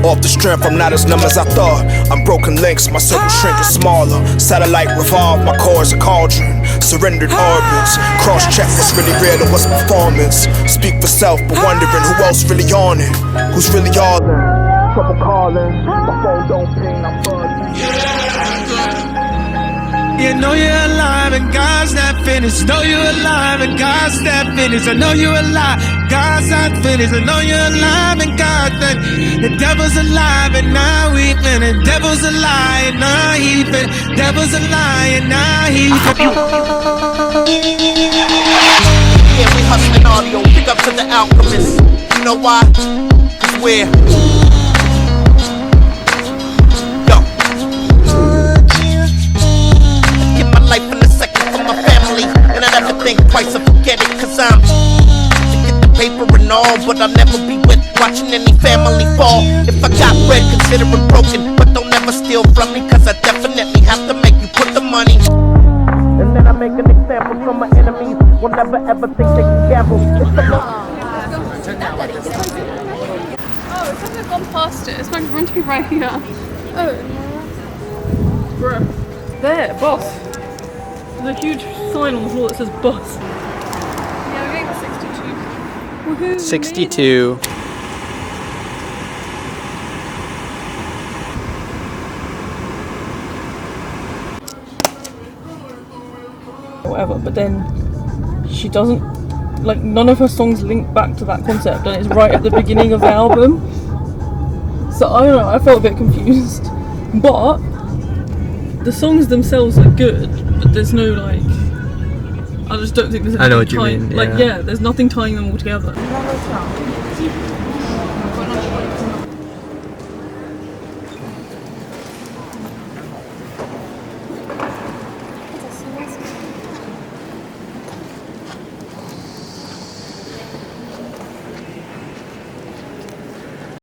Off the strength, I'm not as numb as I thought. I'm broken links, my circle shrinking smaller. Satellite revolve, my core is a cauldron. Surrendered orbits, cross-check what's really real and what's performance. Speak for self, but wondering who else really on it. Who's really all in? Trouble calling, my phone don't ping, I'm buzzing. You know you're alive and God's not finished. Know you're alive and God's not finished. I know you're alive, God's not finished. I know you're alive and God's not. The devil's alive and now he fin. The devil's a lie and now he fin. Devil's a lie and now he fin. Yeah, we hustling audio. Pick up to the Alchemist. You know why? Cause we're life in a second for my family, and I never think twice or forget it, cause I'm to get the paper and all, but I'll never be with watching any family fall. If I got bread, consider it broken, but don't ever steal from me, cause I definitely have to make you put the money. And then I make an example from my enemies, will never ever think they can gamble. It's the Oh, it's like I've gone past it. It's meant to be right here. Oh. Bruh. There, boss. There's a huge sign on the floor that says boss. Yeah, we're getting 62. Woohoo! 62. Whatever, but then she doesn't, like, none of her songs link back to that concept, and it's right at the beginning of the album. So I don't know, I felt a bit confused. But the songs themselves are good, but there's no, like, I just don't think there's anything I know what you tying, mean, like, yeah, there's nothing tying them all together.